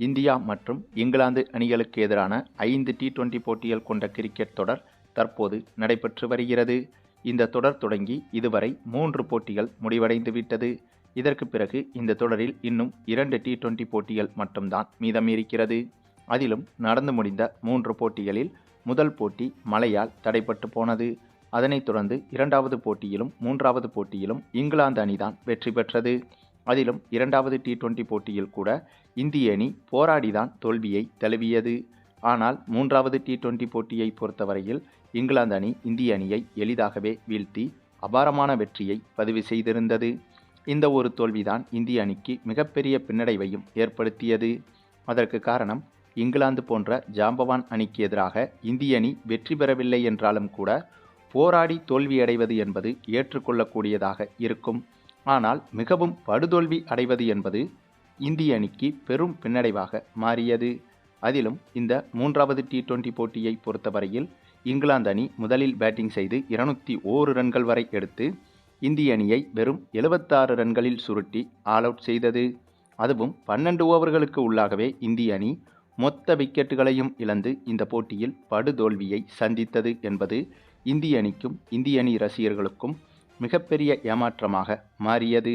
India மற்றும் இங்கிலாந்து அணிகளுக்கு எதிரான 5 T20 போட்டிகள் கொண்ட கிரிக்கெட் தொடர் தற்போது நடைபெற்று வருகிறது. இந்த தொடர் தொடங்கி இதுவரை 3 போட்டிகள் முடிவடைந்துவிட்டது. இதற்கு பிறகு இந்த தொடரில் இன்னும் 2 T20 போட்டிகள் மட்டும்தான் மீதம் இருக்கிறது. அதிலும் நடந்து முடிந்த 3 போட்டிகளில் முதல் போட்டி மழையால் தடைப்பட்டு போனது. அதனைத் தொடர்ந்து 2வது போட்டியிலும் 3வது போட்டியிலும் இங்கிலாந்து அணிதான் வெற்றி பெற்றது. அதிலும் 2வது T20 போட்டியில் கூட இந்திய அணி போராடிதான் தோல்வியை தழுவியது. ஆனால் 3வது T20 போட்டியை பொறுத்தவரையில் இங்கிலாந்து அணி இந்திய அணியை எளிதாகவே வீழ்த்தி அபாரமான வெற்றியை பதிவு செய்திருந்தது. இந்த ஒரு தோல்விதான் இந்திய அணிக்கு மிகப்பெரிய பின்னடைவையும் ஏற்படுத்தியது. அதற்கு காரணம் இங்கிலாந்து போன்ற ஜாம்பவான் அணிக்கு எதிராக இந்திய அணி வெற்றி பெறவில்லை என்றாலும் கூட போராடி தோல்வியடைவது என்பது ஏற்றுக்கொள்ளக்கூடியதாக இருக்கும். ஆனால் மிகவும் படுதோல்வி அடைவது என்பது இந்திய அணிக்கு பெரும் பின்னடைவாக மாறியது. அதிலும் இந்த 3வது T20 போட்டியை பொறுத்தவரையில் இங்கிலாந்து அணி முதலில் பேட்டிங் செய்து 201 ரன்கள் வரை எடுத்து இந்திய அணியை வெறும் 76 ரன்களில் சுருட்டி ஆல் அவுட் செய்தது. அதுவும் 12 ஓவர்களுக்கு உள்ளாகவே இந்திய அணி மொத்த விக்கெட்டுகளையும் இழந்து இந்த போட்டியில் படுதோல்வியை சந்தித்தது என்பது இந்திய அணிக்கும் இந்திய அணி ரசிகர்களுக்கும் மிகப்பெரிய ஏமாற்றமாக மாறியது.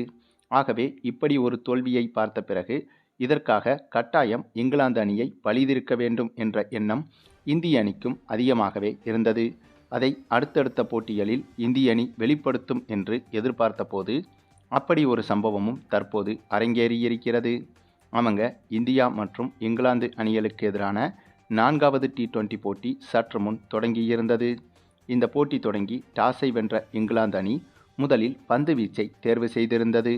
ஆகவே இப்படி ஒரு தோல்வியை பார்த்த பிறகு இதற்காக கட்டாயம் இங்கிலாந்து அணியை பழிதீர்க்க வேண்டும் என்ற எண்ணம் இந்திய அணிக்கும் அதிகமாகவே இருந்தது. அதை அடுத்தடுத்த போட்டிகளில் இந்திய அணி வெளிப்படுத்தும் என்று எதிர்பார்த்த போது அப்படி ஒரு சம்பவமும் தற்போது அரங்கேறியிருக்கிறது. ஆமாங்க, இந்தியா மற்றும் இங்கிலாந்து அணிகளுக்கு எதிரான 4வது T20 போட்டி சற்று முன் தொடங்கியிருந்தது. இந்த போட்டி தொடங்கி டாஸை வென்ற இங்கிலாந்து அணி முதலில் பந்து வீச்சை தேர்வு செய்திருந்தது.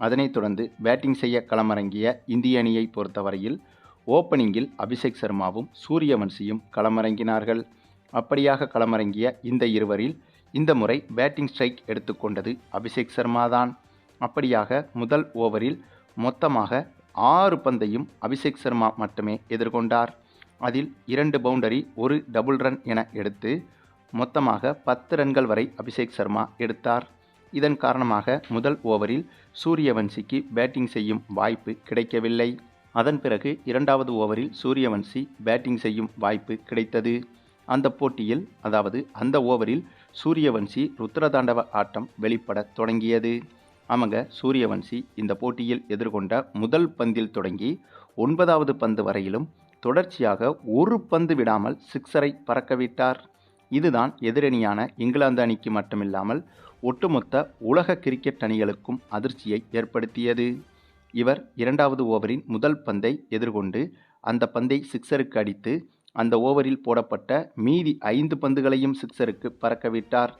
அதனைத் தொடர்ந்து பேட்டிங் செய்ய களமிறங்கிய இந்திய அணியை பொறுத்தவரையில் ஓப்பனிங்கில் அபிஷேக் சர்மாவும் சூரியவன்சியும் களமிறங்கினார்கள். அப்படியாக களமிறங்கிய இந்த இருவரில் இந்த முறை பேட்டிங் ஸ்ட்ரைக் எடுத்துக்கொண்டது அபிஷேக் சர்மா தான். அப்படியாக முதல் ஓவரில் மொத்தமாக 6 பந்தையும் அபிஷேக் சர்மா மட்டுமே எதிர்கொண்டார். அதில் 2 பவுண்டரி 1 டபுள் ரன் என எடுத்து மொத்தமாக 10 ரன்கள் வரை அபிஷேக் சர்மா எடுத்தார். இதன் காரணமாக முதல் ஓவரில் சூரியவன்சிக்கு பேட்டிங் செய்யும் வாய்ப்பு கிடைக்கவில்லை. அதன் பிறகு 2வது ஓவரில் சூரியவன்சி பேட்டிங் செய்யும் வாய்ப்பு கிடைத்தது. அந்த போட்டியில் அந்த ஓவரில் சூரியவன்சி ருத்ரதாண்டவ ஆட்டம் வெளிப்பட தொடங்கியது. ஆமாங்க, சூரியவன்சி இந்த போட்டியில் எதிர்கொண்ட முதல் பந்தில் தொடங்கி 9வது பந்து வரையிலும் தொடர்ச்சியாக ஒரு பந்து விடாமல் சிக்ஸரை பறக்கவிட்டார். இதுதான் எதிரணியான இங்கிலாந்து அணிக்கு மட்டுமில்லாமல் ஒட்டுமொத்த உலக கிரிக்கெட் அணிகளுக்கும் அதிர்ச்சியை ஏற்படுத்தியது. இவர் 2வது ஓவரின் முதல் பந்தை எதிர்கொண்டு அந்த பந்தை சிக்ஸருக்கு அடித்து அந்த ஓவரில் போடப்பட்ட மீதி 5 பந்துகளையும் சிக்ஸருக்கு பறக்கவிட்டார்.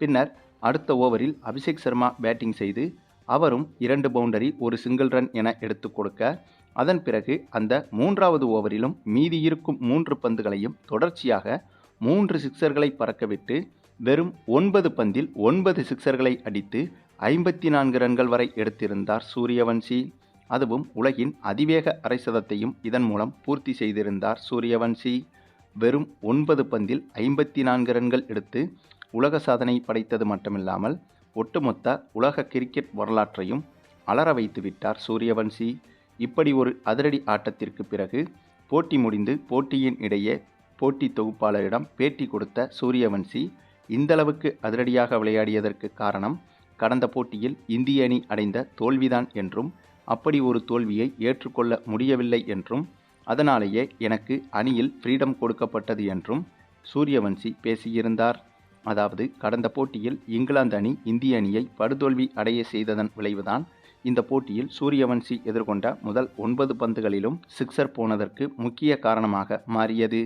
பின்னர் அடுத்த ஓவரில் அபிஷேக் சர்மா பேட்டிங் செய்து அவரும் 2 பவுண்டரி 1 சிங்கிள் ரன் என எடுத்து கொடுக்க, அதன் பிறகு அந்த 3வது ஓவரிலும் மீதி இருக்கும் 3 பந்துகளையும் தொடர்ச்சியாக 3 சிக்ஸர்களை பறக்கவிட்டு வெறும் 9 பந்தில் 9 சிக்ஸர்களை அடித்து 54 ரன்கள் வரை எடுத்திருந்தார் சூரியவன்சி. அதுவும் உலகின் அதிவேக அரைசதத்தையும் இதன் மூலம் பூர்த்தி செய்திருந்தார் சூரியவன்சி. வெறும் 9 பந்தில் 54 ரன்கள் எடுத்து உலக சாதனை படைத்தது மட்டுமில்லாமல் ஒட்டுமொத்த உலக கிரிக்கெட் வரலாற்றையும் அலற வைத்து விட்டார் சூரியவன்சி. இப்படி ஒரு அதிரடி ஆட்டத்திற்கு பிறகு போட்டி முடிந்து போட்டியின் இடையே போட்டி தொகுப்பாளரிடம் பேட்டி கொடுத்த சூரியவன்சி இந்தளவுக்கு அதிரடியாக விளையாடியதற்கு காரணம் கடந்த போட்டியில் இந்திய அணி அடைந்த தோல்விதான் என்றும், அப்படி ஒரு தோல்வியை ஏற்றுக்கொள்ள முடியவில்லை என்றும், அதனாலேயே எனக்கு அணியில் ஃப்ரீடம் கொடுக்கப்பட்டது என்றும் சூரியவன்சி பேசியிருந்தார். அதாவது கடந்த போட்டியில் இங்கிலாந்து அணி இந்திய அணியை படுதோல்வி அடைய செய்ததன் விளைவுதான் இந்த போட்டியில் சூரியவன்சி எதிர்கொண்ட முதல் 9 பந்துகளிலும் சிக்ஸர் போனதற்கு முக்கிய காரணமாக மாறியது.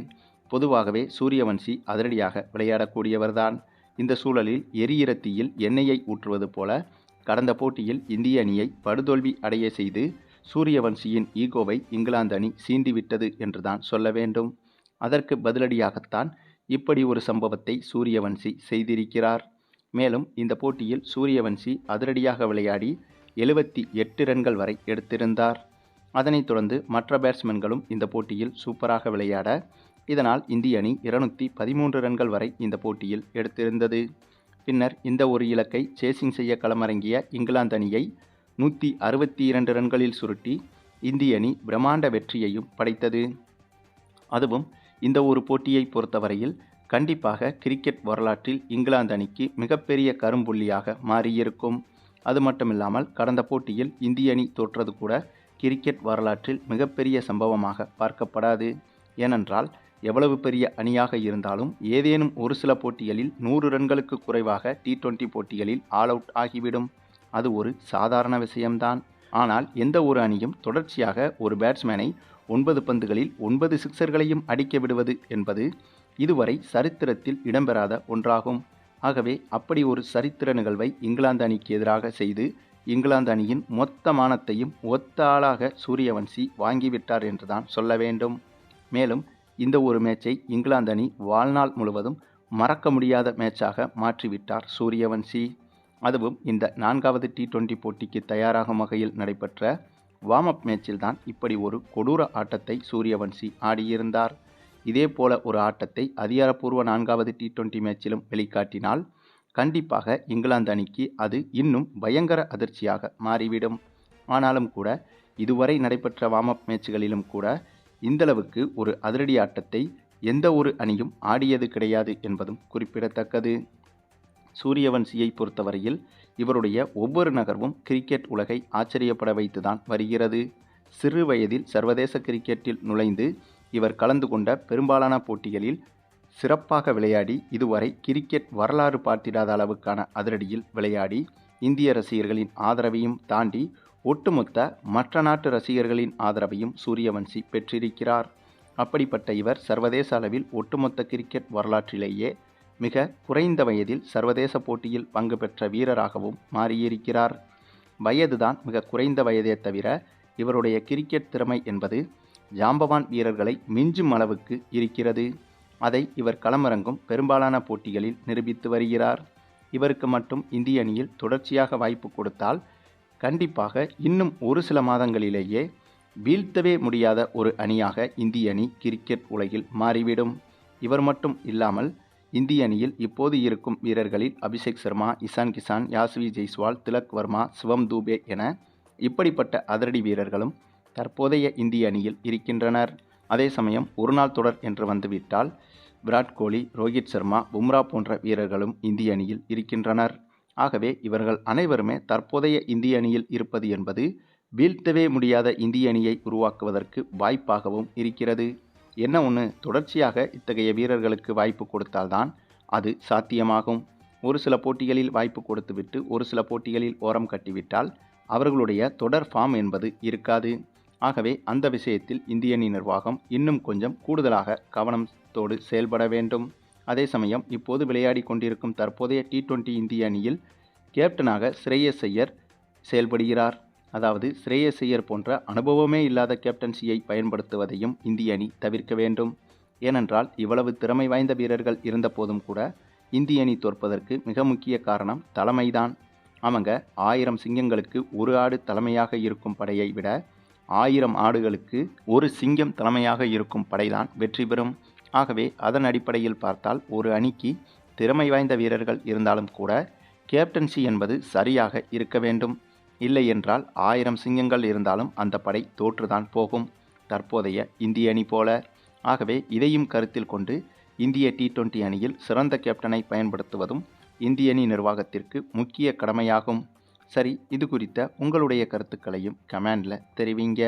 பொதுவாகவே சூரியவன்சி அதிரடியாக விளையாடக்கூடியவர்தான். இந்த சூழலில் எரியிற தீயில் எண்ணெயை ஊற்றுவது போல கடந்த போட்டியில் இந்திய அணியை படுதோல்வி அடைய செய்து சூரியவன்சியின் ஈகோவை இங்கிலாந்து அணி சீண்டிவிட்டது என்றுதான் சொல்ல வேண்டும். அதற்கு பதிலடியாகத்தான் இப்படி ஒரு சம்பவத்தை சூரியவன்சி செய்திருக்கிறார். மேலும் இந்த போட்டியில் சூரியவன்சி அதிரடியாக விளையாடி 78 ரன்கள் வரை எடுத்திருந்தார். அதனைத் தொடர்ந்து மற்ற பேட்ஸ்மேன்களும் இந்த போட்டியில் சூப்பராக விளையாட, இதனால் இந்திய அணி 213 ரன்கள் வரை இந்த போட்டியில் எடுத்திருந்தது. பின்னர் இந்த ஒரு இலக்கை சேசிங் செய்ய களமிறங்கிய இங்கிலாந்து அணியை 162 ரன்களில் சுருட்டி இந்திய அணி பிரம்மாண்ட வெற்றியையும் படைத்தது. அதுவும் இந்த ஒரு போட்டியை பொறுத்தவரையில் கண்டிப்பாக கிரிக்கெட் வரலாற்றில் இங்கிலாந்து அணிக்கு மிகப்பெரிய கரும்புள்ளியாக மாறியிருக்கும். அது மட்டுமில்லாமல் கடந்த போட்டியில் இந்திய அணி தோற்றது கூட கிரிக்கெட் வரலாற்றில் மிகப்பெரிய சம்பவமாக பார்க்கப்படாது. ஏனென்றால் எவ்வளவு பெரிய அணியாக இருந்தாலும் ஏதேனும் ஒரு சில போட்டிகளில் 100 ரன்களுக்கு குறைவாக T20 போட்டிகளில் ஆல் அவுட் ஆகிவிடும். அது ஒரு சாதாரண விஷயம்தான். ஆனால் எந்த ஒரு அணியும் தொடர்ச்சியாக ஒரு பேட்ஸ்மேனை 9 பந்துகளில் 9 சிக்சர்களையும் அடிக்க விடுவது என்பது இதுவரை சரித்திரத்தில் இடம்பெறாத ஒன்றாகும். ஆகவே அப்படி ஒரு சரித்திர நிகழ்வை இங்கிலாந்து அணிக்கு எதிராக செய்து இங்கிலாந்து அணியின் மொத்த மானத்தையும் ஒத்த ஆளாக சூரியவன்சி வாங்கிவிட்டார் என்றுதான் சொல்ல வேண்டும். மேலும் இந்த ஒரு மேட்சை இங்கிலாந்து அணி வாழ்நாள் முழுவதும் மறக்க முடியாத மேட்சாக மாற்றிவிட்டார் சூரியவன்சி. அதுவும் இந்த 4வது T20 போட்டிக்கு தயாராகும் வகையில் நடைபெற்ற வார்ம் அப் மேட்சில் தான் இப்படி ஒரு கொடூர ஆட்டத்தை சூரியவன்சி ஆடியிருந்தார். இதே போல ஒரு ஆட்டத்தை அதிகாரப்பூர்வ 4வது T20 மேட்சிலும் வெளிக்காட்டினால் கண்டிப்பாக இங்கிலாந்து அணிக்கு அது இன்னும் பயங்கர அதிர்ச்சியாக மாறிவிடும். ஆனாலும் கூட இதுவரை நடைபெற்ற வார்ம் அப் மேட்சுகளிலும் கூட இந்தளவுக்கு ஒரு அதிரடி ஆட்டத்தை எந்த ஒரு அணியும் ஆடியது கிடையாது என்பதும் குறிப்பிடத்தக்கது. சூரியவன்சியை பொறுத்தவரையில் இவருடைய ஒவ்வொரு நகர்வும் கிரிக்கெட் உலகை ஆச்சரியப்பட வைத்துதான் வருகிறது. சிறு வயதில் சர்வதேச கிரிக்கெட்டில் நுழைந்து இவர் கலந்து கொண்ட பெரும்பாலான போட்டிகளில் சிறப்பாக விளையாடி இதுவரை கிரிக்கெட் வரலாறு பார்த்திடாத அளவுக்கான அதிரடியில் விளையாடி இந்திய ரசிகர்களின் ஆதரவையும் தாண்டி ஒட்டுமொத்த மற்ற நாட்டு ரசிகர்களின் ஆதரவையும் சூரியவன்சி பெற்றிருக்கிறார். அப்படிப்பட்ட இவர் சர்வதேச அளவில் ஒட்டுமொத்த கிரிக்கெட் வரலாற்றிலேயே மிக குறைந்த வயதில் சர்வதேச போட்டியில் பங்கு பெற்ற வீரராகவும் மாறியிருக்கிறார். வயதுதான் மிக குறைந்த வயதே தவிர இவருடைய கிரிக்கெட் திறமை என்பது ஜாம்பவான் வீரர்களை மிஞ்சும் அளவுக்கு இருக்கிறது. அதை இவர் களமிறங்கும் பெரும்பாலான போட்டிகளில் நிரூபித்து வருகிறார். இவருக்கு மட்டும் இந்திய அணியில் தொடர்ச்சியாக வாய்ப்பு கொடுத்தால் கண்டிப்பாக இன்னும் ஒரு சில மாதங்களிலேயே வீழ்த்தவே முடியாத ஒரு அணியாக இந்திய அணி கிரிக்கெட் உலகில் மாறிவிடும். இவர் மட்டும் இல்லாமல் இந்திய அணியில் இப்போது இருக்கும் வீரர்களில் அபிஷேக் சர்மா, இசான் கிசான், யாஸ்வி ஜெய்ஸ்வால், திலக் வர்மா, சிவம் தூபே என இப்படிப்பட்ட அதிரடி வீரர்களும் தற்போதைய இந்திய அணியில் இருக்கின்றனர். அதே சமயம் ஒருநாள் தொடர் என்று வந்துவிட்டால் விராட் கோலி, ரோஹித் சர்மா, பும்ரா போன்ற வீரர்களும் இந்திய அணியில் இருக்கின்றனர். ஆகவே இவர்கள் அனைவருமே தற்போதைய இந்திய அணியில் இருப்பது என்பது வீழ்த்தவே முடியாத இந்திய அணியை உருவாக்குவதற்கு வாய்ப்பாகவும் இருக்கிறது. என்ன ஒன்று, தொடர்ச்சியாக இத்தகைய வீரர்களுக்கு வாய்ப்பு கொடுத்தால்தான் அது சாத்தியமாகும். ஒரு சில போட்டிகளில் வாய்ப்பு கொடுத்துவிட்டு ஒரு சில போட்டிகளில் ஓரம் கட்டிவிட்டால் அவர்களுடைய தொடர் ஃபார்ம் என்பது இருக்காது. ஆகவே அந்த விஷயத்தில் இந்திய அணி நிர்வாகம் இன்னும் கொஞ்சம் கூடுதலாக கவனத்தோடு செயல்பட வேண்டும். அதே சமயம் இப்போது விளையாடி கொண்டிருக்கும் தற்போதைய T20 இந்திய அணியில் கேப்டனாக ஸ்ரேயஸ் ஐயர் செயல்படுகிறார். அதாவது ஸ்ரேயஸ் ஐயர் போன்ற அனுபவமே இல்லாத கேப்டன்சியை பயன்படுத்துவதையும் இந்திய அணி தவிர்க்க வேண்டும். ஏனென்றால் இவ்வளவு திறமை வாய்ந்த வீரர்கள் இருந்த போதும் கூட இந்திய அணி தோற்பதற்கு மிக முக்கிய காரணம் தலைமைதான். அவங்க 1000 சிங்கங்களுக்கு ஒரு ஆடு தலைமையாக இருக்கும் படையை விட 1000 ஆடுகளுக்கு ஒரு சிங்கம் தலைமையாக இருக்கும் படைதான் வெற்றி பெறும். ஆகவே அதன் அடிப்படையில் பார்த்தால் ஒரு அணிக்கு திறமை வாய்ந்த வீரர்கள் இருந்தாலும் கூட கேப்டன்சி என்பது சரியாக இருக்க வேண்டும். இல்லை என்றால் 1000 சிங்கங்கள் இருந்தாலும் அந்த படை தோற்றுதான் போகும், தற்போதைய இந்திய அணி போல. ஆகவே இதையும் கருத்தில் கொண்டு இந்திய T20 அணியில் சிறந்த கேப்டனை பயன்படுத்துவதும் இந்திய அணி நிர்வாகத்திற்கு முக்கிய கடமையாகும். சரி, இது குறித்த உங்களுடைய கருத்துக்களையும் கமெண்டில் தெரிவிங்க.